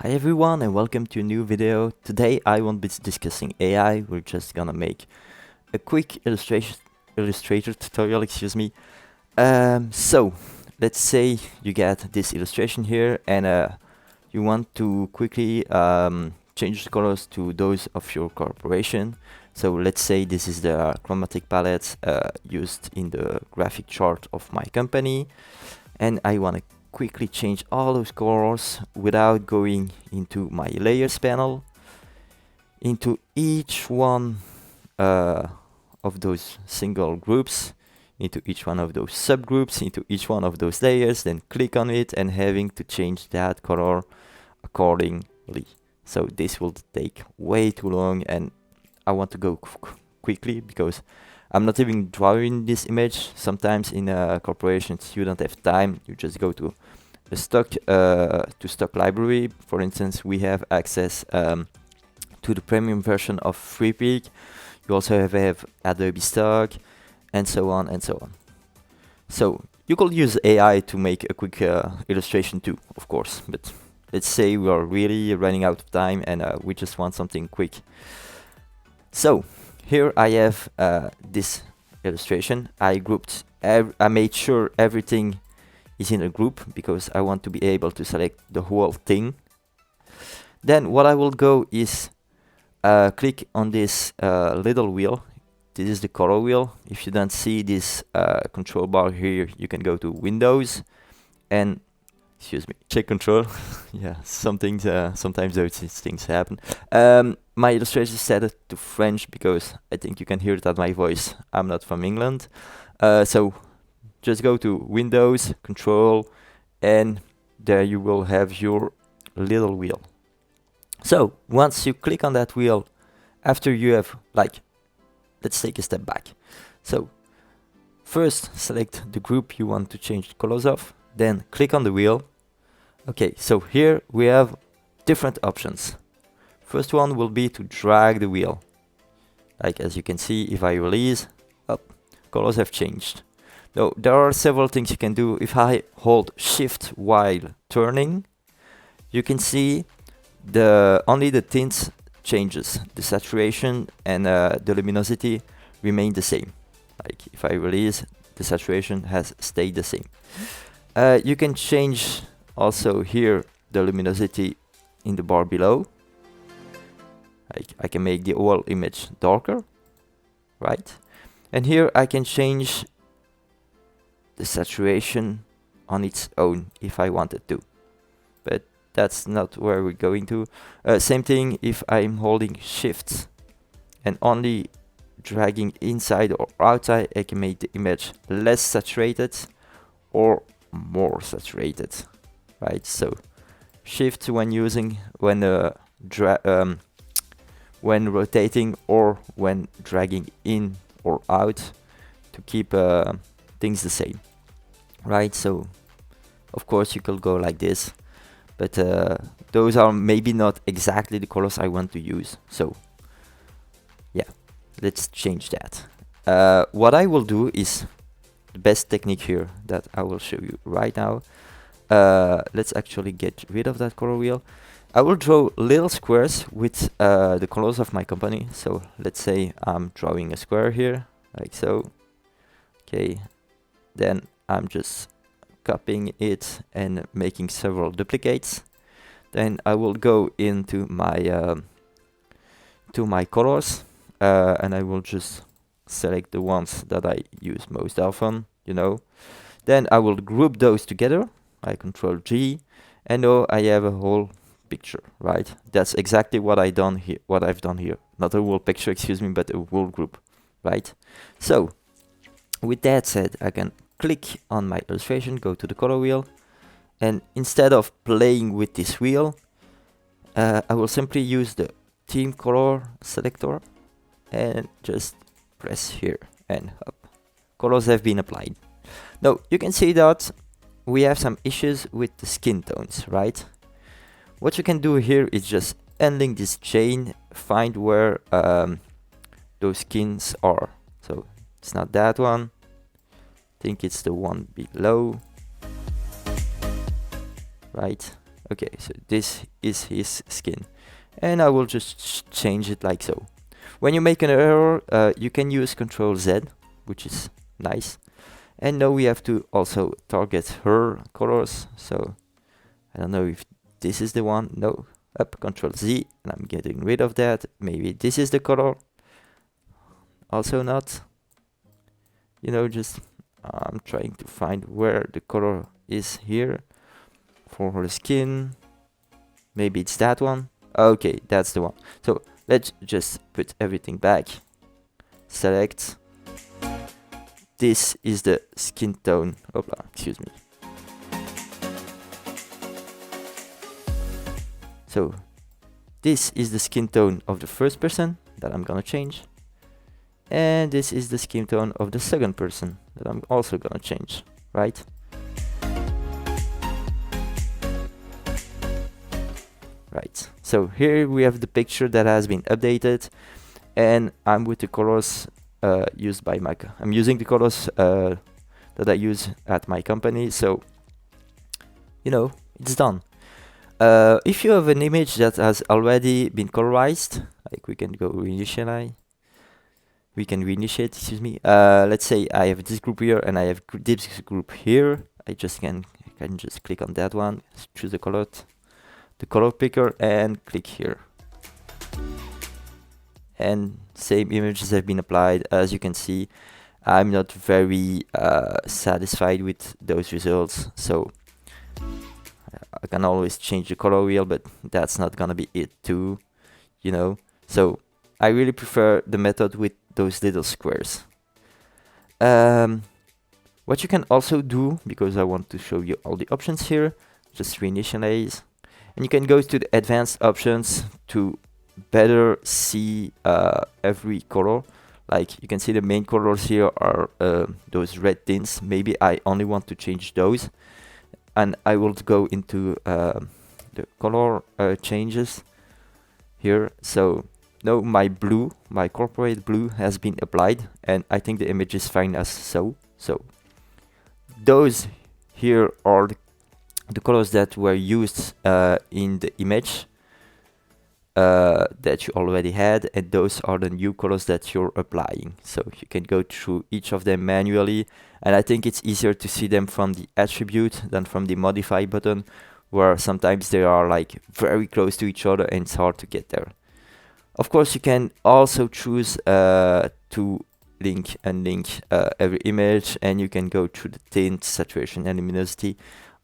Hi everyone and welcome to a new video. Today I won't be discussing AI, we're just gonna make a quick Illustrator tutorial, So, let's say you get this illustration here and you want to quickly change the colors to those of your corporation. So let's say this is the chromatic palette used in the graphic chart of my company, and I want to quickly change all those colors without going into my layers panel, into each one of those single groups, into each one of those subgroups, into each one of those layers, then click on it and having to change that color accordingly. So this will take way too long and I want to go quickly because I'm not even drawing this image. Sometimes in corporations you don't have time, you just go to a stock library. For instance, we have access to the premium version of FreePic. You also have Adobe stock and so on and so on. So you could use AI to make a quick illustration too, of course, but let's say we are really running out of time and we just want something quick. So here I have this illustration. I made sure everything is in a group because I want to be able to select the whole thing. Then what I will go is click on this little wheel. This is the color wheel. If you don't see this control bar here, you can go to Windows and check control. Yeah, sometimes those things happen. My illustration is set to French because I think you can hear it at my voice. I'm not from England. So just go to Windows, Control, and there you will have your little wheel. So once you click on that wheel, after you have, let's take a step back. So first select the group you want to change the colors of, then click on the wheel. Okay, so here we have different options. First one will be to drag the wheel. Like as you can see, if I release, colors have changed. Now there are several things you can do. If I hold Shift while turning, you can see only the tints changes. The saturation and the luminosity remain the same. Like if I release, the saturation has stayed the same. You can change also here the luminosity in the bar below. I can make the whole image darker, right? And here I can change the saturation on its own if I wanted to, but that's not where we're going to. Same thing if I'm holding Shift and only dragging inside or outside, I can make the image less saturated or more saturated, right? So Shift when rotating or when dragging in or out to keep things the same, right? So of course you could go like this, but those are maybe not exactly the colors I want to use. So yeah, let's change that. What I will do is the best technique here that I will show you right now. Let's actually get rid of that color wheel. I will draw little squares with the colors of my company. So let's say I'm drawing a square here, like so. Okay, then I'm just copying it and making several duplicates. Then I will go into my colors and I will just select the ones that I use most often, Then I will group those together. I Control G, and now I have a whole picture, right? That's exactly what I've done here. Not a whole picture, but a whole group, right? So with that said, I can click on my illustration, go to the color wheel, and instead of playing with this wheel, I will simply use the theme color selector and just press here and up. Colors have been applied. Now you can see that we have some issues with the skin tones, right? What you can do here is just unlink this chain, find where those skins are. So it's not that one, I think it's the one below, right? Okay, so this is his skin, and I will just change it like so. When you make an error, you can use Control Z, which is nice. And now we have to also target her colors. So I don't know if this is the one. No, up Control Z, and I'm getting rid of that. Maybe this is the color. Also not. You know, just I'm trying to find where the color is here for her skin. Maybe it's that one. Okay, that's the one. So let's just put everything back. Select. This is the skin tone. Excuse me. So this is the skin tone of the first person that I'm gonna change. And this is the skin tone of the second person that I'm also gonna change, right? Right, so here we have the picture that has been updated, and I'm with the colors used by I'm using the colors that I use at my company, so you know, it's done. If you have an image that has already been colorized, like we can go reinitialize, excuse me. Let's say I have this group here and I have this group here. I can just click on that one, choose the color picker, and click here. And same images have been applied. As you can see, I'm not very satisfied with those results, so I can always change the color wheel, but that's not gonna be it too, you know. So I really prefer the method with those little squares. What you can also do, because I want to show you all the options here, just reinitialize, and you can go to the advanced options to better see every color. Like you can see the main colors here are those red tints. Maybe I only want to change those, and I will go into the color changes here. So now my corporate blue has been applied, and I think the image is fine as so. So those here are the colors that were used in the image that you already had, and those are the new colors that you're applying. So you can go through each of them manually, and I think it's easier to see them from the attribute than from the modify button, where sometimes they are like very close to each other and it's hard to get there. Of course, you can also choose to link and unlink every image, and you can go through the tint, saturation, and luminosity,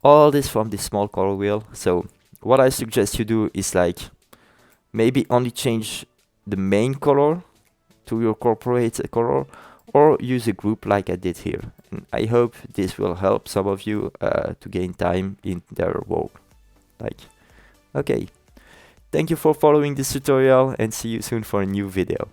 all this from the small color wheel. So what I suggest you do is like maybe only change the main color to your corporate color, or use a group like I did here. And I hope this will help some of you to gain time in their work. Okay, thank you for following this tutorial, and see you soon for a new video.